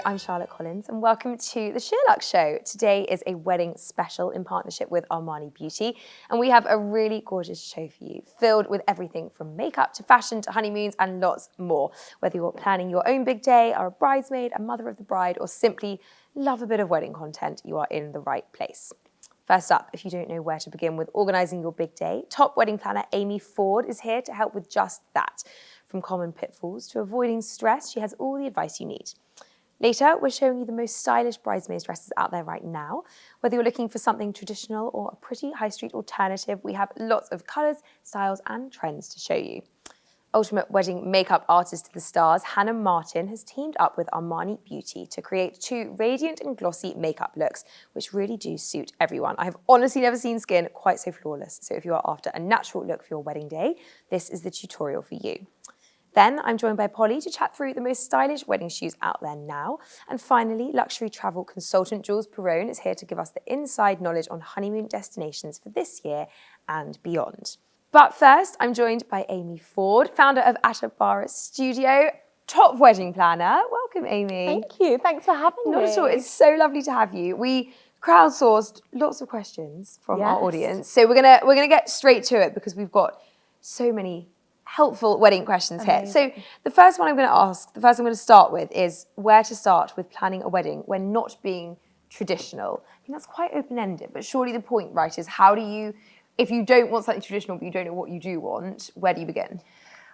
I'm Charlotte Collins and welcome to the Sheerluxe Show. Today is a wedding special in partnership with Armani Beauty and we have a really gorgeous show for you, filled with everything from makeup to fashion to honeymoons and lots more. Whether you're planning your own big day, are a bridesmaid, a mother of the bride, or simply love a bit of wedding content, you are in the right place. First up, if you don't know where to begin with organising your big day, top wedding planner Amy Ford is here to help with just that. From common pitfalls to avoiding stress, she has all the advice you need. Later, we're showing you the most stylish bridesmaids dresses out there right now. Whether you're looking for something traditional or a pretty high street alternative, we have lots of colours, styles and trends to show you. Ultimate wedding makeup artist to the stars, Hannah Martin has teamed up with Armani Beauty to create two radiant and glossy makeup looks, which really do suit everyone. I have honestly never seen skin quite so flawless. So if you are after a natural look for your wedding day, this is the tutorial for you. Then I'm joined by Polly to chat through the most stylish wedding shoes out there now. And finally, luxury travel consultant Jules Perowne is here to give us the inside knowledge on honeymoon destinations for this year and beyond. But first, I'm joined by Amy Ford, founder of Atabara Studio, top wedding planner. Welcome, Amy. Thank you. Thanks for having me. Not at all. It's so lovely to have you. We crowdsourced lots of questions from our audience. So we're gonna get straight to it because we've got so many helpful wedding questions here. So the first one I'm going to start with is where to start with planning a wedding when not being traditional. I think that's quite open-ended, but surely the point, right, is how do you, if you don't want something traditional but you don't know what you do want, where do you begin?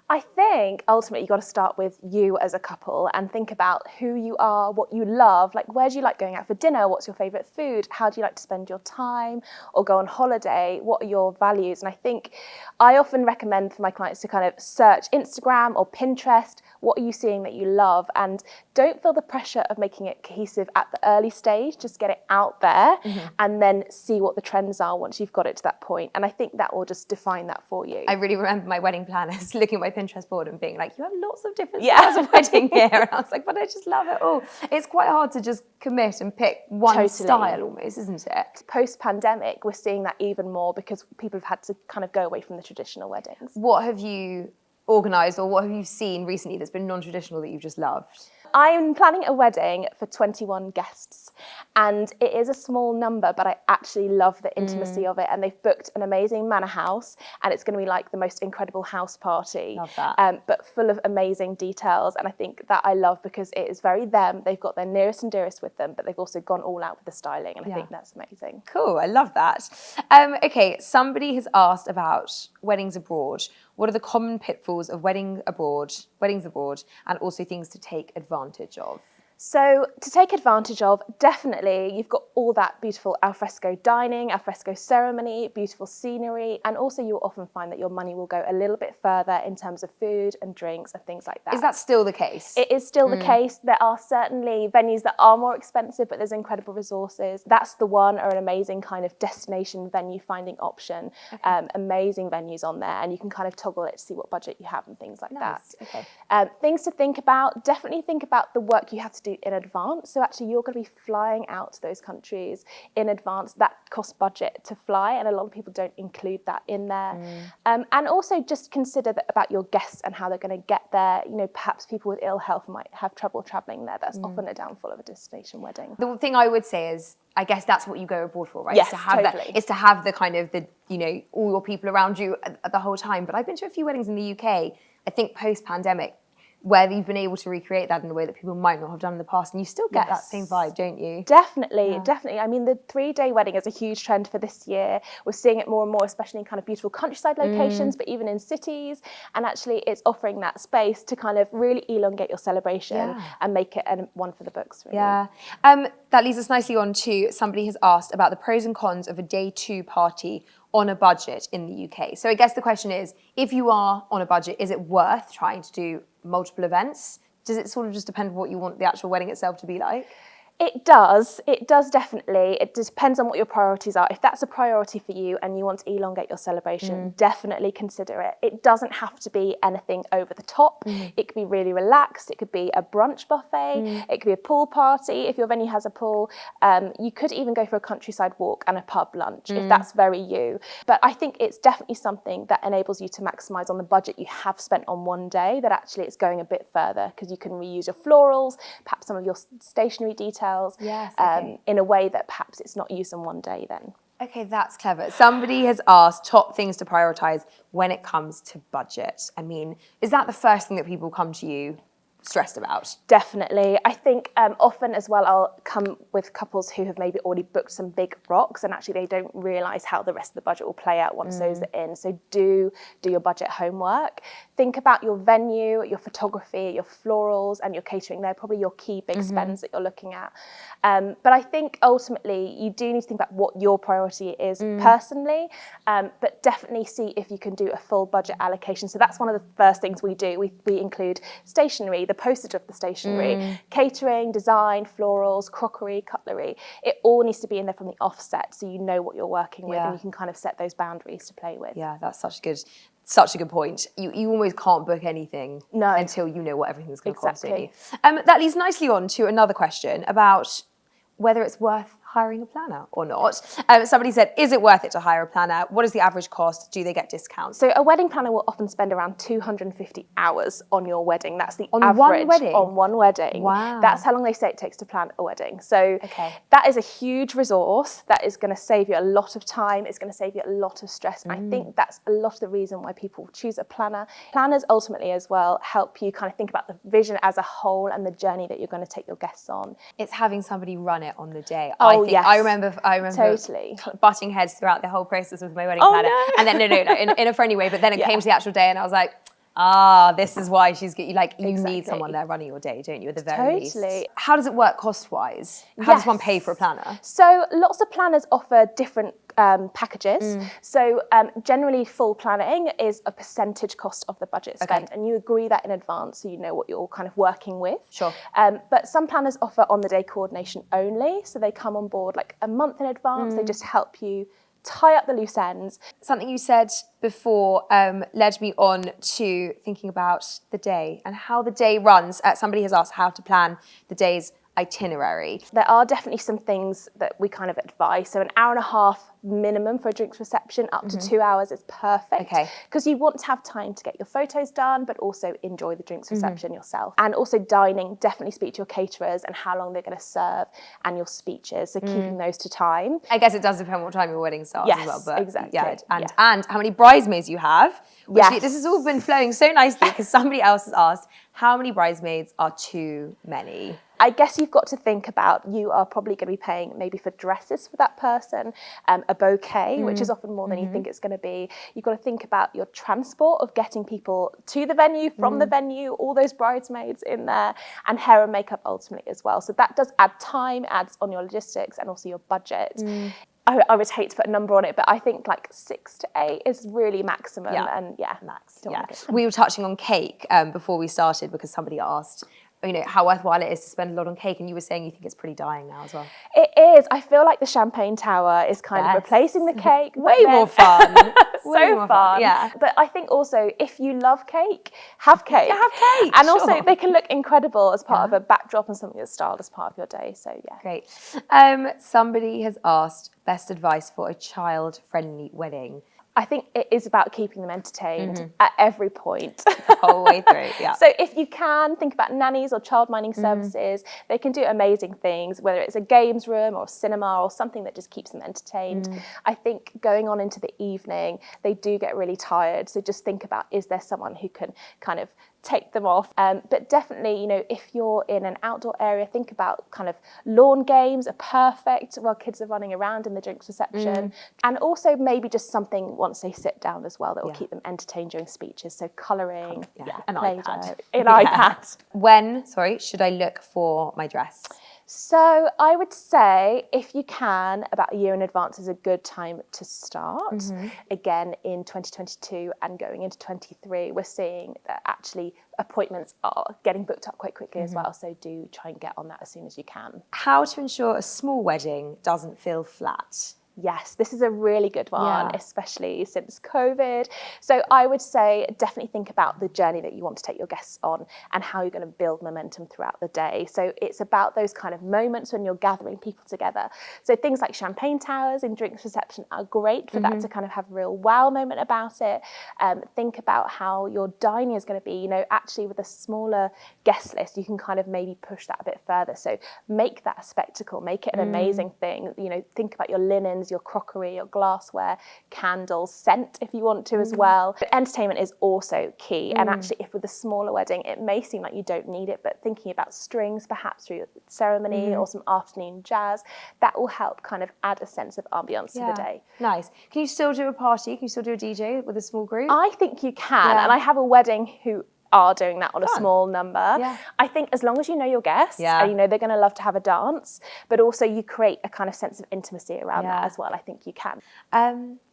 I think ultimately you've got to start with you as a couple and think about who you are, what you love, like where do you like going out for dinner, what's your favourite food, how do you like to spend your time or go on holiday, what are your values? And I think I often recommend for my clients to kind of search Instagram or Pinterest, what are you seeing that you love, and don't feel the pressure of making it cohesive at the early stage, just get it out there and then see what the trends are once you've got it to that point. And I think that will just define that for you. I really remember my wedding planners looking at my Pinterest board and being like, you have lots of different styles of wedding here. And I was like, but I just love it all. It's quite hard to just commit and pick one style almost, isn't it? Post-pandemic, we're seeing that even more because people have had to kind of go away from the traditional weddings. What have you organised or what have you seen recently that's been non-traditional that you've just loved? I'm planning a wedding for 21 guests and it is a small number, but I actually love the intimacy of it, and they've booked an amazing manor house and it's going to be like the most incredible house party. Love that. But full of amazing details, and I think that I love because it is very them. They've got their nearest and dearest with them, but they've also gone all out with the styling, and I think that's amazing. Cool, I love that. Okay, somebody has asked about weddings abroad. What are the common pitfalls of weddings abroad, and also things to take advantage of? So to take advantage of, definitely, you've got all that beautiful alfresco dining, alfresco ceremony, beautiful scenery, and also you'll often find that your money will go a little bit further in terms of food and drinks and things like that. Is that still the case? It is still the case. There are certainly venues that are more expensive, but there's incredible resources. That's the one, or an amazing kind of destination venue finding option. Amazing venues on there, and you can kind of toggle it to see what budget you have and things like that. Okay. Things to think about, definitely think about the work you have to do in advance. So actually you're going to be flying out to those countries in advance. That costs budget to fly, and a lot of people don't include that in there. And also just consider that about your guests and how they're going to get there. You know, perhaps people with ill health might have trouble travelling there. That's often a downfall of a destination wedding. The thing I would say is, I guess that's what you go abroad for, right? Yes, it's to have totally. It's to have the kind of all your people around you at the whole time. But I've been to a few weddings in the UK, I think post-pandemic, where you've been able to recreate that in a way that people might not have done in the past, and you still get that same vibe, don't you? Definitely, definitely. I mean, the 3-day wedding is a huge trend for this year. We're seeing it more and more, especially in kind of beautiful countryside locations, but even in cities. And actually, it's offering that space to kind of really elongate your celebration and make it one for the books, really. Yeah. That leads us nicely on to somebody has asked about the pros and cons of a day 2 party on a budget in the UK. So I guess the question is, if you are on a budget, is it worth trying to do multiple events? Does it sort of just depend on what you want the actual wedding itself to be like? It does definitely. It depends on what your priorities are. If that's a priority for you and you want to elongate your celebration, definitely consider it. It doesn't have to be anything over the top. It could be really relaxed. It could be a brunch buffet. It could be a pool party if your venue has a pool. You could even go for a countryside walk and a pub lunch if that's very you. But I think it's definitely something that enables you to maximise on the budget you have spent on one day, that actually it's going a bit further because you can reuse your florals, perhaps some of your stationery details, in a way that perhaps it's not used in one day then. Okay, that's clever. Somebody has asked top things to prioritise when it comes to budget. I mean, is that the first thing that people come to you stressed about? Definitely. I think often as well, I'll come with couples who have maybe already booked some big rocks and actually they don't realise how the rest of the budget will play out once those are in. So do your budget homework. Think about your venue, your photography, your florals and your catering. They're probably your key big spends that you're looking at. But I think ultimately you do need to think about what your priority is personally, but definitely see if you can do a full budget allocation. So that's one of the first things we do. We include stationery, the postage of the stationery, catering, design, florals, crockery, cutlery. It all needs to be in there from the offset so you know what you're working with and you can kind of set those boundaries to play with. Yeah, that's such a good point. You almost can't book anything until you know what everything's going to cost, don't you? That leads nicely on to another question about whether it's worth hiring a planner or not. Somebody said, is it worth it to hire a planner? What is the average cost? Do they get discounts? So a wedding planner will often spend around 250 hours on your wedding. That's the on average one wedding? On one wedding. Wow. That's how long they say it takes to plan a wedding. So that is a huge resource that is going to save you a lot of time. It's going to save you a lot of stress. And I think that's a lot of the reason why people choose a planner. Planners ultimately as well help you kind of think about the vision as a whole and the journey that you're going to take your guests on. It's having somebody run it on the day. Yes. I remember Totally butting heads throughout the whole process with my wedding planner. No. And then in a friendly way, but then it came to the actual day and I was like, this is why she's you need someone there running your day, don't you, at the very least? How does it work cost-wise? How does one pay for a planner? So lots of planners offer different packages. So generally full planning is a percentage cost of the budget spent and you agree that in advance so you know what you're kind of working with. Sure. But some planners offer on the day coordination only, so they come on board like a month in advance. They just help you tie up the loose ends. Something you said before led me on to thinking about the day and how the day runs. Somebody has asked how to plan the day's itinerary. There are definitely some things that we kind of advise. So an hour and a half minimum for a drinks reception, up to 2 hours is perfect. Because you want to have time to get your photos done, but also enjoy the drinks reception yourself. And also dining, definitely speak to your caterers and how long they're going to serve and your speeches. So keeping those to time. I guess it does depend what time your wedding starts as well. But exactly. And how many bridesmaids you have. This has all been flowing so nicely because somebody else has asked, how many bridesmaids are too many? I guess you've got to think about, you are probably going to be paying maybe for dresses for that person, a bouquet, which is often more than you think it's going to be. You've got to think about your transport of getting people to the venue, from the venue, all those bridesmaids in there, and hair and makeup ultimately as well. So that does add time, adds on your logistics and also your budget. I would hate to put a number on it, but I think like 6 to 8 is really maximum. And max. We were touching on cake before we started because somebody asked, how worthwhile it is to spend a lot on cake, and you were saying you think it's pretty dying now as well. It is. I feel like the champagne tower is kind of replacing the cake. Way more fun. So fun. Yeah. But I think also if you love cake, have cake. Yeah, have cake. And also they can look incredible as part of a backdrop and something that's styled as part of your day. So yeah. Great. Somebody has asked best advice for a child-friendly wedding. I think it is about keeping them entertained at every point. The whole way through, So if you can, think about nannies or child minding services. They can do amazing things, whether it's a games room or a cinema or something that just keeps them entertained. I think going on into the evening, they do get really tired. So just think about, is there someone who can kind of take them off? But definitely, if you're in an outdoor area, think about kind of lawn games are perfect while kids are running around in the drinks reception. And also maybe just something once they sit down as well that will keep them entertained during speeches. So colouring, an iPad. An iPad. When should I look for my dress? So I would say if you can, about a year in advance is a good time to start. Again, in 2022 and going into 23, we're seeing that actually appointments are getting booked up quite quickly as well. So do try and get on that as soon as you can. How to ensure a small wedding doesn't feel flat? Yes, this is a really good one, especially since COVID. So I would say definitely think about the journey that you want to take your guests on and how you're going to build momentum throughout the day. So it's about those kind of moments when you're gathering people together. So things like champagne towers and drinks reception are great for that to kind of have a real wow moment about it. Think about how your dining is going to be, you know, actually with a smaller guest list, you can kind of maybe push that a bit further. So make that a spectacle, make it an amazing thing. You know, think about your linens, your crockery, your glassware, candles, scent if you want to as well. But entertainment is also key. And actually, if with a smaller wedding, it may seem like you don't need it, but thinking about strings, perhaps through your ceremony or some afternoon jazz, that will help kind of add a sense of ambience to the day. Nice. Can you still do a party? Can you still do a DJ with a small group? I think you can. And I have a wedding who are doing that on a small number. I think as long as you know your guests and you know they're going to love to have a dance, but also you create a kind of sense of intimacy around that as well, I think you can.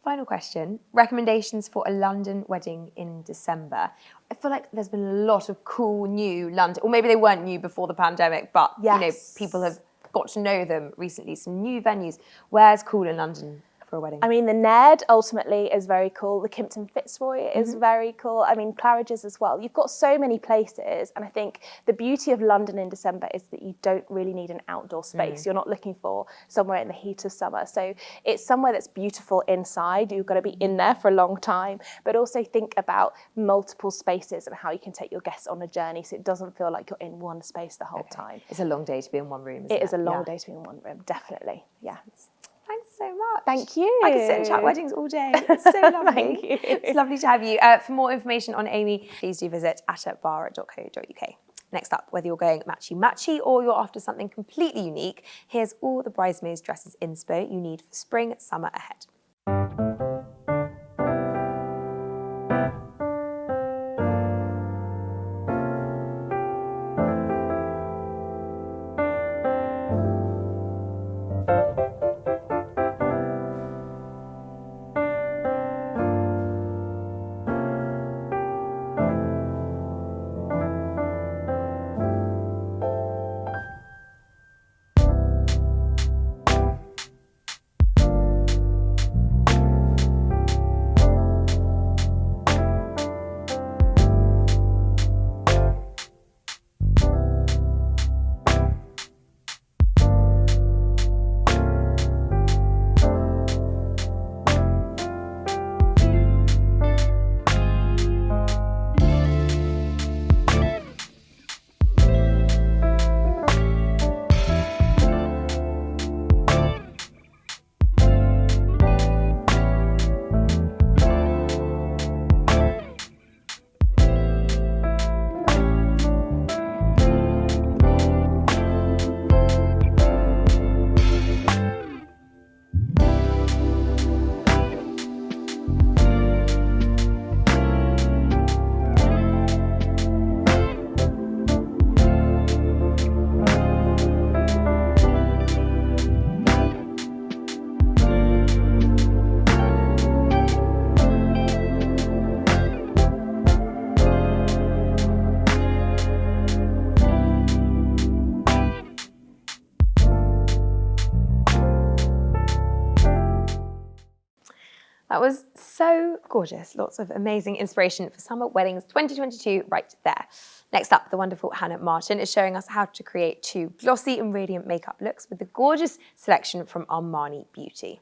Final question. Recommendations for a London wedding in December. I feel like there's been a lot of cool new London, or maybe they weren't new before the pandemic, but you know, people have got to know them recently. Some new venues. Where's cool in London for a wedding? I mean, the Ned ultimately is very cool. The Kimpton Fitzroy is very cool. I mean, Claridge's as well. You've got so many places. And I think the beauty of London in December is that you don't really need an outdoor space. You're not looking for somewhere in the heat of summer. So it's somewhere that's beautiful inside. You've got to be in there for a long time. But also think about multiple spaces and how you can take your guests on a journey so it doesn't feel like you're in one space the whole time. It's a long day to be in one room, isn't it? It is a long day to be in one room, definitely. Yeah. Thanks so much. Thank you. I could sit and chat weddings all day. It's so lovely. Thank you. It's lovely to have you. For more information on Amy, please do visit attabara.co.uk. Next up, whether you're going matchy-matchy or you're after something completely unique, here's all the Bridesmaids dresses inspo you need for spring, summer ahead. That was so gorgeous. Lots of amazing inspiration for summer weddings 2022 right there. Next up, the wonderful Hannah Martin is showing us how to create 2 glossy and radiant makeup looks with the gorgeous selection from Armani Beauty.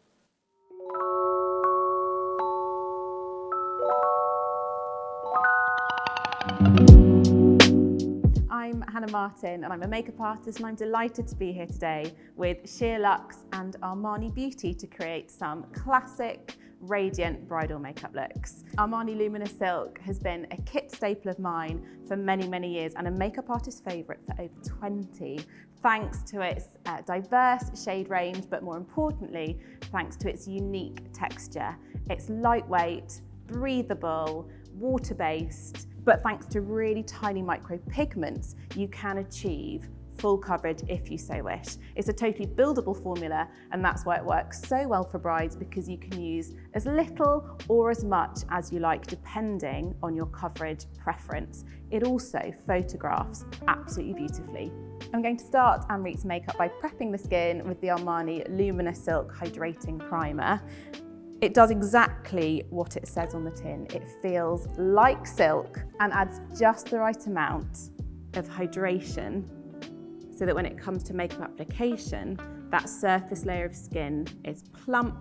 I'm Hannah Martin and I'm a makeup artist, and I'm delighted to be here today with Sheer Luxe and Armani Beauty to create some classic radiant bridal makeup looks. Armani Luminous Silk has been a kit staple of mine for many, many years and a makeup artist favourite for over 20, thanks to its diverse shade range, but more importantly, thanks to its unique texture. It's lightweight, breathable, water-based, but thanks to really tiny micro pigments, you can achieve full coverage if you so wish. It's a totally buildable formula, and that's why it works so well for brides, because you can use as little or as much as you like depending on your coverage preference. It also photographs absolutely beautifully. I'm going to start Amrit's makeup by prepping the skin with the Armani Luminous Silk Hydrating Primer. It does exactly what it says on the tin. It feels like silk and adds just the right amount of hydration so that when it comes to makeup application, that surface layer of skin is plump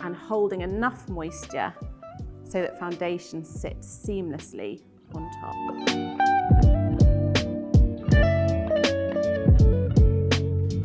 and holding enough moisture so that foundation sits seamlessly on top.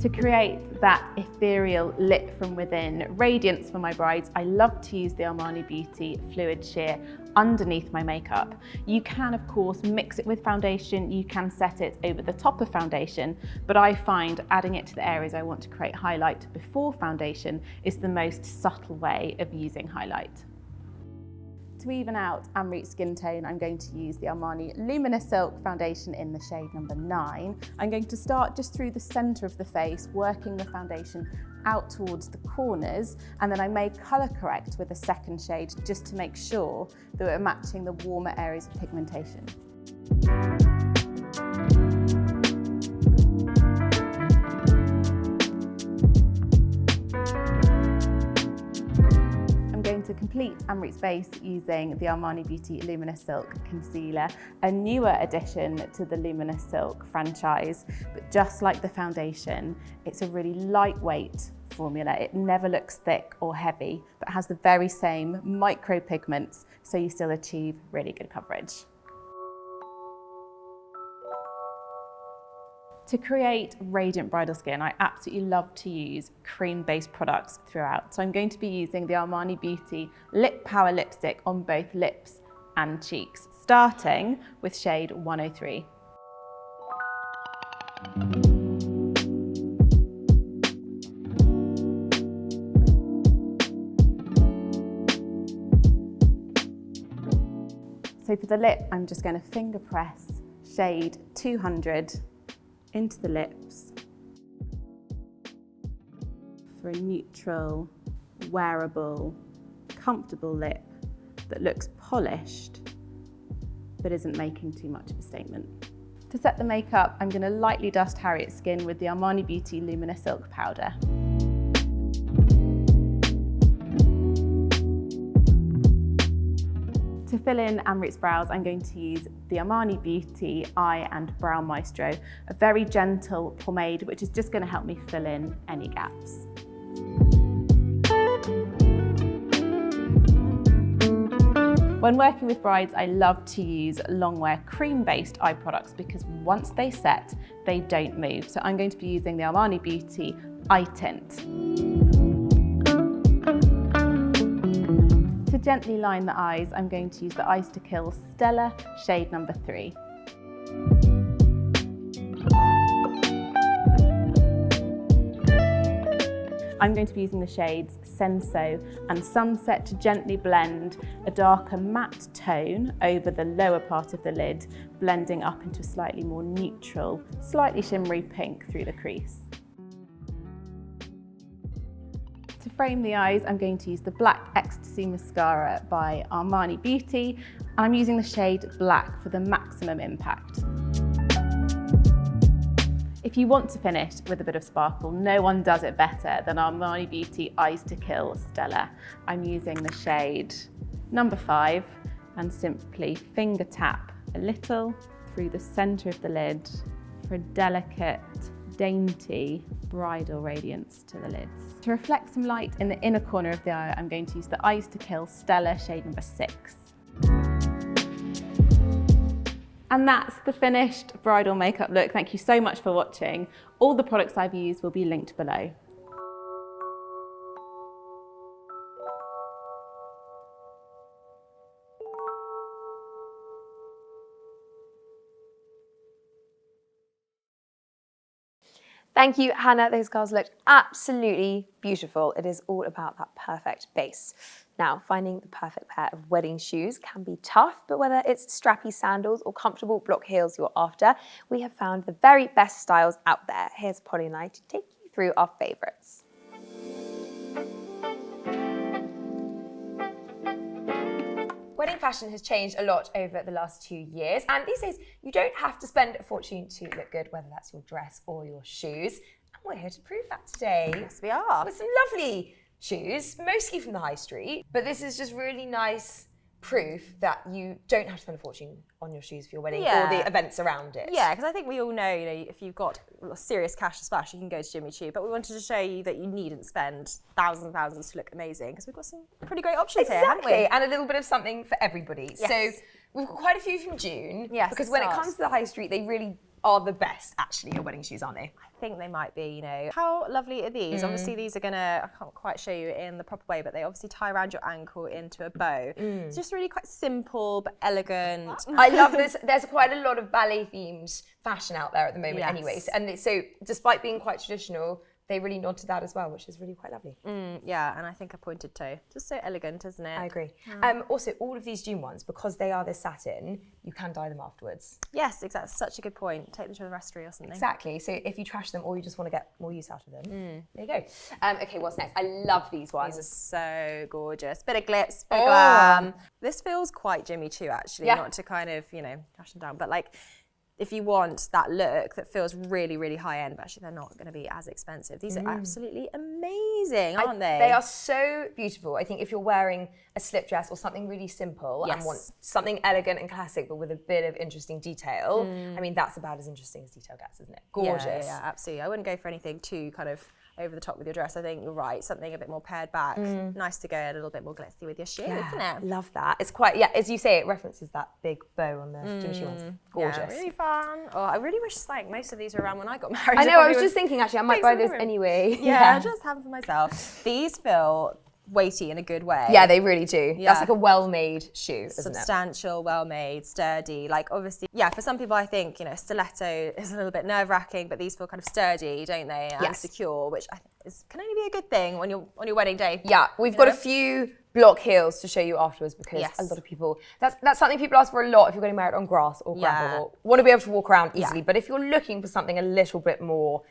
To create that ethereal lit from within radiance for my brides, I love to use the Armani Beauty Fluid Sheer underneath my makeup. You can, of course, mix it with foundation, you can set it over the top of foundation, but I find adding it to the areas I want to create highlight before foundation is the most subtle way of using highlight. To even out Amrit's skin tone, I'm going to use the Armani Luminous Silk Foundation in the shade number 9. I'm going to start just through the centre of the face, working the foundation out towards the corners, and then I may colour correct with a second shade just to make sure that we're matching the warmer areas of pigmentation. To complete Amrit's base using the Armani Beauty Luminous Silk Concealer, a newer addition to the Luminous Silk franchise, but just like the foundation, it's a really lightweight formula. It never looks thick or heavy, but has the very same micro pigments, so you still achieve really good coverage. To create radiant bridal skin, I absolutely love to use cream-based products throughout. So I'm going to be using the Armani Beauty Lip Power Lipstick on both lips and cheeks, starting with shade 103. So for the lip, I'm just going to finger press shade 200 into the lips for a neutral, wearable, comfortable lip that looks polished but isn't making too much of a statement. To set the makeup, I'm going to lightly dust Harriet's skin with the Armani Beauty Luminous Silk Powder. To fill in Amrit's brows, I'm going to use the Armani Beauty Eye and Brow Maestro, a very gentle pomade which is just going to help me fill in any gaps. When working with brides, I love to use long-wear cream-based eye products because once they set, they don't move. So I'm going to be using the Armani Beauty Eye Tint. To gently line the eyes, I'm going to use the Eyes to Kill Stella shade number 3. I'm going to be using the shades Senso and Sunset to gently blend a darker matte tone over the lower part of the lid, blending up into a slightly more neutral, slightly shimmery pink through the crease. To frame the eyes, I'm going to use the Black Ecstasy Mascara by Armani Beauty, and I'm using the shade Black for the maximum impact. If you want to finish with a bit of sparkle, no one does it better than Armani Beauty Eyes to Kill Stella. I'm using the shade number 5 and simply finger tap a little through the centre of the lid for a delicate, dainty bridal radiance to the lids. To reflect some light in the inner corner of the eye, I'm going to use the Eyes to Kill Stella shade number 6. And that's the finished bridal makeup look. Thank you so much for watching. All the products I've used will be linked below. Thank you, Hannah. Those girls looked absolutely beautiful. It is all about that perfect base. Now, finding the perfect pair of wedding shoes can be tough, but whether it's strappy sandals or comfortable block heels you're after, we have found the very best styles out there. Here's Polly and I to take you through our favourites. Wedding fashion has changed a lot over the last 2 years, and these days you don't have to spend a fortune to look good, whether that's your dress or your shoes. And we're here to prove that today. Yes, we are. With some lovely shoes, mostly from the high street, but this is just really nice proof that you don't have to spend a fortune on your shoes for your wedding or the events around it. Yeah, because I think we all know, if you've got serious cash to splash, you can go to Jimmy Choo. But we wanted to show you that you needn't spend thousands and thousands to look amazing, because we've got some pretty great options here, haven't we? And a little bit of something for everybody. Yes. So we've got quite a few from June. Yes, because when it comes to the high street, they really are the best, actually, your wedding shoes, aren't they? I think they might be, How lovely are these? Obviously, these are I can't quite show you in the proper way, but they obviously tie around your ankle into a bow. It's just really quite simple, but elegant. I love this. There's quite a lot of ballet-themed fashion out there at the moment anyways. And so despite being quite traditional, they really nod to that as well, which is really quite lovely. Yeah, and I think a pointed toe. Just so elegant, isn't it? I agree. Also, all of these June ones, because they are this satin, you can dye them afterwards. Yes, exactly. Such a good point. Take them to the vestry or something. Exactly. So if you trash them or you just want to get more use out of them, there you go. Okay, what's next? I love these ones. These are so gorgeous. Bit of glitz, bit of glam. This feels quite Jimmy Choo, actually. Not to kind of, cash them down, but if you want that look that feels really, really high end, but actually they're not going to be as expensive. These are absolutely amazing, aren't they? They are so beautiful. I think if you're wearing a slip dress or something really simple and want something elegant and classic, but with a bit of interesting detail, I mean, that's about as interesting as detail gets, isn't it? Gorgeous. Yeah, absolutely. I wouldn't go for anything too kind of over the top with your dress. I think you're right. Something a bit more pared back. Nice to go a little bit more glitzy with your shoe, isn't it? Love that. It's quite, as you say, it references that big bow on the Jimmy Choo ones. Gorgeous. Yeah, really fun. Oh, I really wish most of these were around when I got married. I know, I was just thinking actually I might buy this anyway. Yeah, just have them for myself. These feel weighty in a good way. Yeah, they really do. That's like a well-made shoe, isn't it? Substantial, well-made, sturdy. Obviously, for some people I think, stiletto is a little bit nerve-wracking, but these feel kind of sturdy, don't they? And secure, which I think can only be a good thing on your wedding day. Yeah, we've got a few block heels to show you afterwards, because a lot of people, that's something people ask for a lot if you're getting married on grass or gravel, or want to be able to walk around easily. But if you're looking for something a little bit more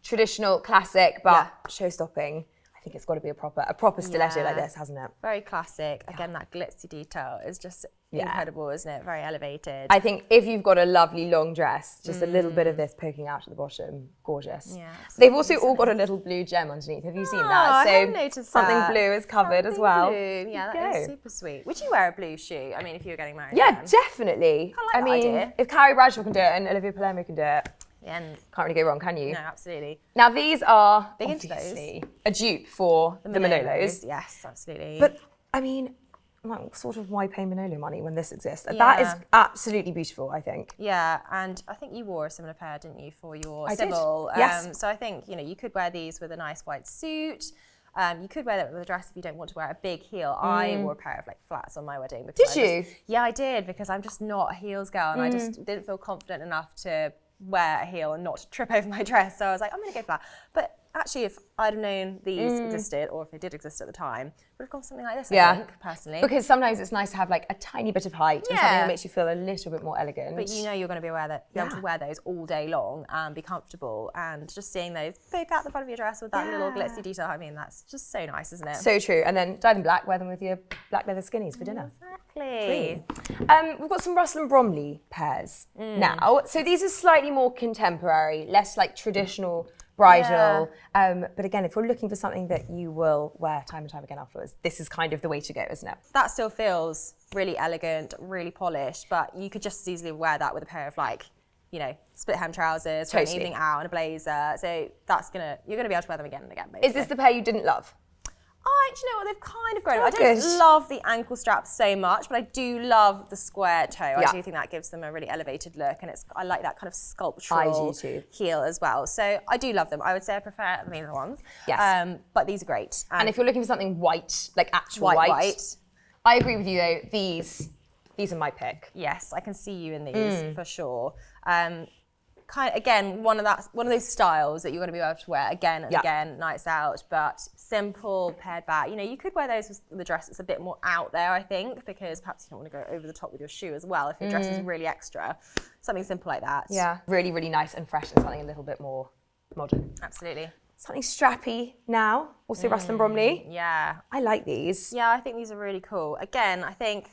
traditional, classic, but show-stopping, I think it's got to be a proper stiletto like this, hasn't it? Very classic. Again, that glitzy detail is just incredible, isn't it? Very elevated. I think if you've got a lovely long dress, just a little bit of this poking out at the bottom, gorgeous. Yeah, they've also all got a little blue gem underneath. Have you seen that? I haven't noticed something that. blue is covered as well. Blue. Yeah, that is super sweet. Would you wear a blue shoe? I mean, if you were getting married? Yeah, definitely. I like that idea. If Carrie Bradshaw can do it and Olivia Palermo can do it, and can't really go wrong, can you? No, absolutely. Now these are big into obviously a dupe for the Manolos. Yes, absolutely. But I mean, why pay Manolo money when this exists? That is absolutely beautiful, I think. Yeah, and I think you wore a similar pair, didn't you, for your I civil? Did. Yes. So I think you could wear these with a nice white suit. You could wear that with a dress if you don't want to wear a big heel. I wore a pair of flats on my wedding. Did you? Yeah, I did, because I'm just not a heels girl, and I just didn't feel confident enough to wear a heel and not trip over my dress. So I was like, I'm going to go flat. But actually, if I'd have known these existed, or if they did exist at the time, would have gone something like this, I think, personally. Because sometimes it's nice to have a tiny bit of height and something that makes you feel a little bit more elegant. But you're going to be able to wear those all day long and be comfortable, and just seeing those poke out the front of your dress with that little glitzy detail, I mean, that's just so nice, isn't it? So true. And then dye them black, wear them with your black leather skinnies for dinner. Exactly. We've got some Russell and Bromley pairs now. So these are slightly more contemporary, less traditional bridal. But again, if you're looking for something that you will wear time and time again afterwards, this is kind of the way to go, isn't it? That still feels really elegant, really polished, but you could just as easily wear that with a pair of split hem trousers for an evening out and a blazer. So you're gonna be able to wear them again and again, basically. Is this the pair you didn't love? Do you know what? They've kind of grown. I don't love the ankle strap so much, but I do love the square toe. I do think that gives them a really elevated look, and I like that kind of sculptural heel as well. So I do love them. I would say I prefer the other ones. Yes. But these are great. And if you're looking for something white, actual white, I agree with you though. These are my pick. Yes, I can see you in these for sure. kind of, again, one of those styles that you're going to be able to wear again and again, nights out, but simple, pared back. You know, you could wear those with the dress that's a bit more out there, I think, because perhaps you don't want to go over the top with your shoe as well if your dress is really extra. Something simple like that. Yeah, really, really nice and fresh, and something a little bit more modern. Absolutely. Something strappy now, also Russell & Bromley. Yeah. I like these. Yeah, I think these are really cool. Again, I think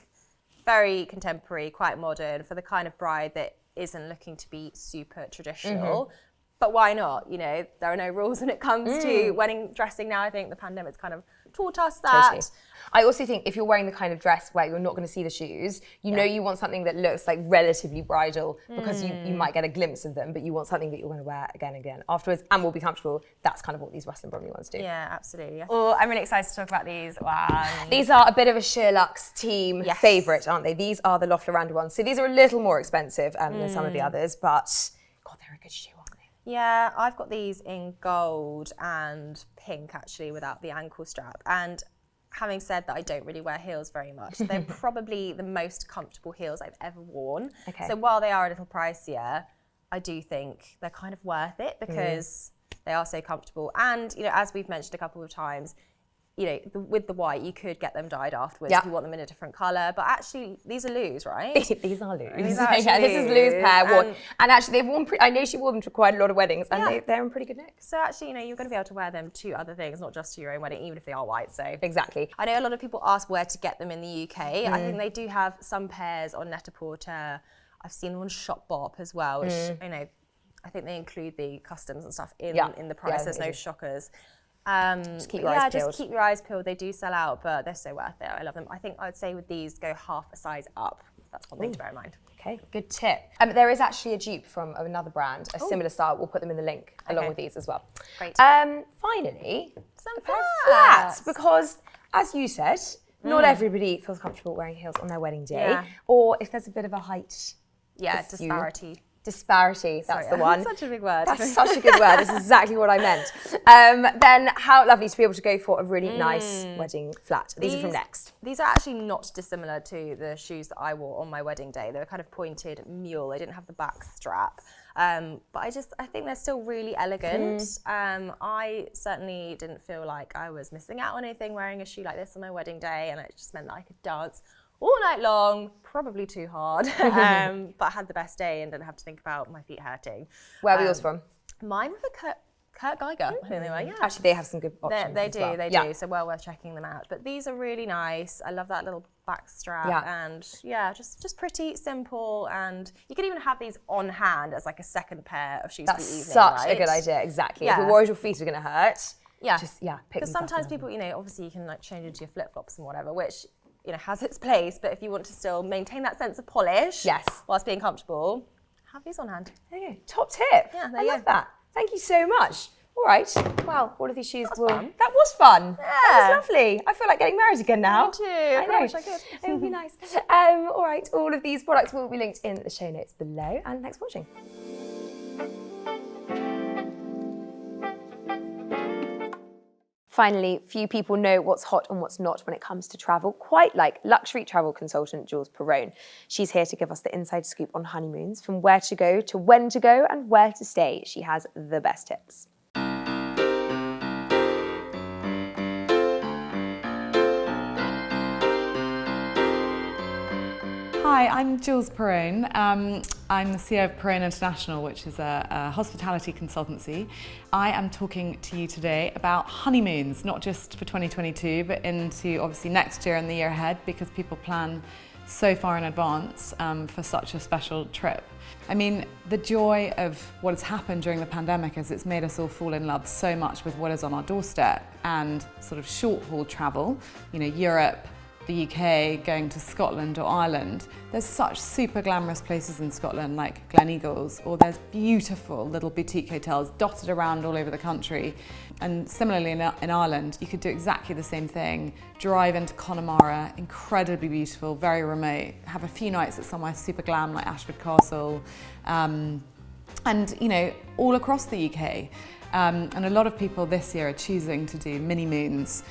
very contemporary, quite modern for the kind of bride that isn't looking to be super traditional. But why not? You know, there are no rules when it comes to wedding dressing now. I think the pandemic's kind of taught us that. Totally. I also think if you're wearing the kind of dress where you're not going to see the shoes, you know you want something that looks like relatively bridal, because you might get a glimpse of them, but you want something that you're going to wear again and again afterwards and will be comfortable. That's kind of what these Russell & Bromley ones do. Yeah, absolutely. Oh, I'm really excited to talk about these ones. These are a bit of a Sheer Luxe team favourite, aren't they? These are the Loft Loranda ones. So these are a little more expensive than some of the others, but God, they're a good shoe, aren't they? Yeah, I've got these in gold and pink, actually, without the ankle strap. And having said that, I don't really wear heels very much. They're probably the most comfortable heels I've ever worn. Okay. So while they are a little pricier, I do think they're kind of worth it because they are so comfortable. And, you know, as we've mentioned a couple of times, you know, with the white, you could get them dyed afterwards if you want them in a different colour. But actually, these are Lou's, right? These are Lou's. These are Yeah, this is Lou's pair worn. And actually, they've worn. I know she wore them to quite a lot of weddings, and they're in pretty good nick. So actually, you know, you're going to be able to wear them to other things, not just to your own wedding, even if they are white. So Exactly. I know a lot of people ask where to get them in the UK. I think they do have some pairs on Net-a-Porter. I've seen them on Shopbop as well, which, you know, I think they include the customs and stuff in the price. There's no shockers. Just keep your eyes peeled. Just keep your eyes peeled. They do sell out, but they're so worth it. I love them. I think I'd say with these, go half a size up. That's one thing to bear in mind. Okay, good tip. There is actually a dupe from another brand, a similar style. We'll put them in the link along with these as well. Great. Finally, Some flats, because as you said, not everybody feels comfortable wearing heels on their wedding day, or if there's a bit of a height disparity, that's the one. Such a big word. That's such a good word. That's exactly what I meant. Then how lovely to be able to go for a really nice wedding flat. These are from Next. These are actually not dissimilar to the shoes that I wore on my wedding day. They were kind of pointed mule. They didn't have the back strap. But I think they're still really elegant. I certainly didn't feel like I was missing out on anything wearing a shoe like this on my wedding day, and it just meant that I could dance all night long, probably too hard, but I had the best day and didn't have to think about my feet hurting. Where were yours from? Mine were the Kurt Geiger, I think they were, Actually, they have some good options They as well. They do, so well worth checking them out. But these are really nice. I love that little back strap and just pretty simple. And you could even have these on hand as like a second pair of shoes for the evening, such a good idea, exactly. If you're worried your feet are going to hurt, pick them up. Because sometimes people, you know, obviously you can like change into your flip-flops and whatever, which, you know, has its place, but if you want to still maintain that sense of polish whilst being comfortable, have these on hand. There you go. Top tip. Yeah, I love that. Thank you so much. All right. Well, all of these shoes That was fun. Yeah. That was lovely. I feel like getting married again now. Me too. I wish I could. It would be nice. All right. All of these products will be linked in the show notes below. And thanks for watching. Finally, few people know what's hot and what's not when it comes to travel, quite like luxury travel consultant Jules Perowne. She's here to give us the inside scoop on honeymoons, from where to go to when to go and where to stay. She has the best tips. Hi, I'm Jules Perowne. I'm the CEO of Perowne International, which is a hospitality consultancy. I am talking to you today about honeymoons, not just for 2022, but into obviously next year and the year ahead, because people plan so far in advance for such a special trip. I mean, the joy of what has happened during the pandemic is it's made us all fall in love so much with what is on our doorstep, and sort of short haul travel, you know, Europe, the UK, going to Scotland or Ireland. There's such super glamorous places in Scotland like Gleneagles, or there's beautiful little boutique hotels dotted around all over the country. And similarly in Ireland, you could do exactly the same thing. Drive into Connemara, incredibly beautiful, very remote, have a few nights at somewhere super glam like Ashford Castle, and you know, all across the UK. And a lot of people this year are choosing to do mini moons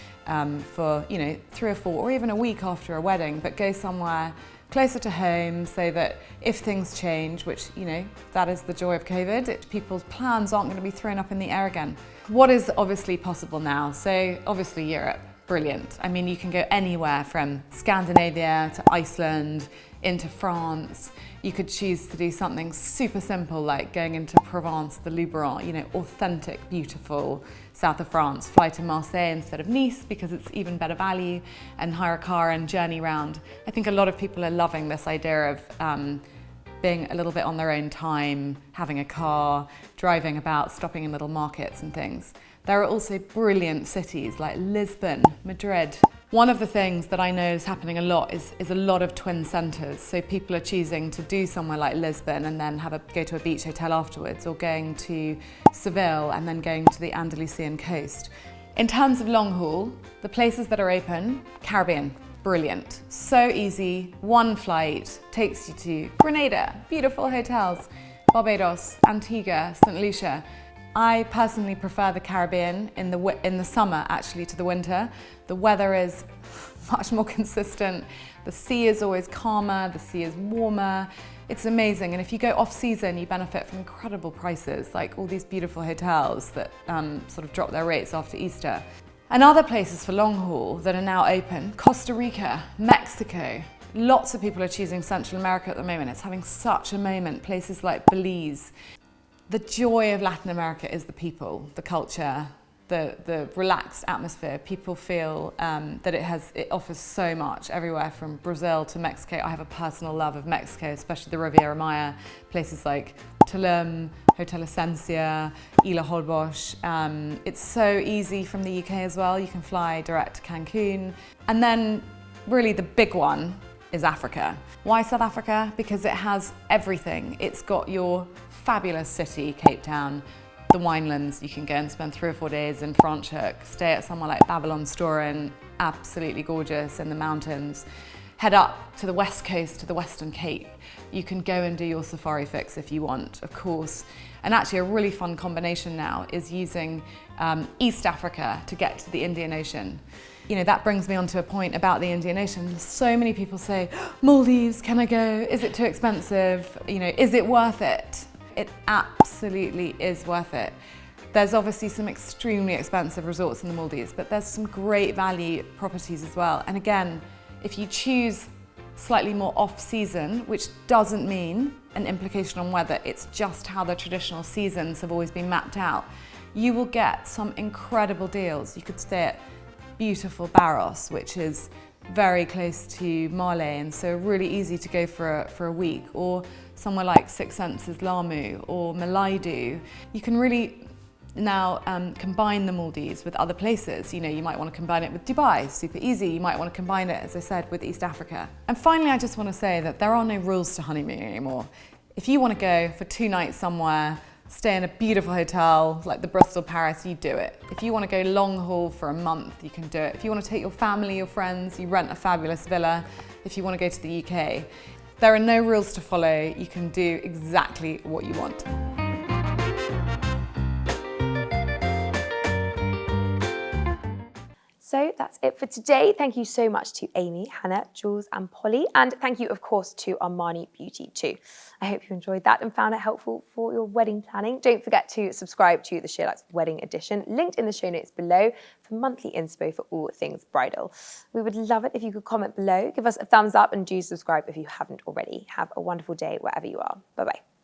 for, you know, 3 or 4 or even a week after a wedding, but go somewhere closer to home so that if things change, which, you know, that is the joy of COVID, people's plans aren't going to be thrown up in the air again. What is obviously possible now? So obviously Europe, brilliant. I mean, you can go anywhere from Scandinavia to Iceland, into France. You could choose to do something super simple like going into Provence, the Luberon, you know, authentic, beautiful south of France. Fly to Marseille instead of Nice because it's even better value, and hire a car and journey round. I think a lot of people are loving this idea of being a little bit on their own time, having a car, driving about, stopping in little markets and things. There are also brilliant cities like Lisbon, Madrid. One of the things that I know is happening a lot is a lot of twin centres. So people are choosing to do somewhere like Lisbon and then go to a beach hotel afterwards, or going to Seville and then going to the Andalusian coast. In terms of long haul, the places that are open, Caribbean, brilliant. So easy, one flight takes you to Grenada, beautiful hotels, Barbados, Antigua, St. Lucia. I personally prefer the Caribbean in the summer actually to the winter. The weather is much more consistent. The sea is always calmer, the sea is warmer. It's amazing, and if you go off season, you benefit from incredible prices, like all these beautiful hotels that sort of drop their rates after Easter. And other places for long haul that are now open, Costa Rica, Mexico. Lots of people are choosing Central America at the moment. It's having such a moment, places like Belize. The joy of Latin America is the people, the culture, the relaxed atmosphere. People feel that it offers so much everywhere from Brazil to Mexico. I have a personal love of Mexico, especially the Riviera Maya, places like Tulum, Hotel Esencia, Isla Holbox. It's so easy from the UK as well. You can fly direct to Cancun. And then really the big one is Africa. Why South Africa? Because it has everything. It's got your fabulous city, Cape Town, the winelands. You can go and spend 3 or 4 days in Franschhoek, stay at somewhere like Babylon Storen, absolutely gorgeous in the mountains. Head up to the west coast, to the Western Cape. You can go and do your safari fix if you want, of course. And actually a really fun combination now is using East Africa to get to the Indian Ocean. You know, that brings me on to a point about the Indian Ocean. So many people say, Maldives, can I go? Is it too expensive? You know, is it worth it? It absolutely is worth it. There's obviously some extremely expensive resorts in the Maldives, but there's some great value properties as well. And again, if you choose slightly more off-season, which doesn't mean an implication on weather, it's just how the traditional seasons have always been mapped out, you will get some incredible deals. You could stay at beautiful Barros, which is very close to Male, and so really easy to go for a week, or somewhere like Six Senses Lamu or Malaidu. You can really now combine the Maldives with other places. You know, you might want to combine it with Dubai, super easy. You might want to combine it, as I said, with East Africa. And finally, I just want to say that there are no rules to honeymoon anymore. If you want to go for 2 nights somewhere, stay in a beautiful hotel like the Bristol Paris, you do it. If you want to go long haul for a month, you can do it. If you want to take your family, your friends, you rent a fabulous villa. If you want to go to the UK, there are no rules to follow. You can do exactly what you want. So that's it for today. Thank you so much to Amy, Hannah, Jules and Polly. And thank you, of course, to Armani Beauty too. I hope you enjoyed that and found it helpful for your wedding planning. Don't forget to subscribe to the SheerLuxe Wedding Edition, linked in the show notes below, for monthly inspo for all things bridal. We would love it if you could comment below, give us a thumbs up, and do subscribe if you haven't already. Have a wonderful day wherever you are. Bye-bye.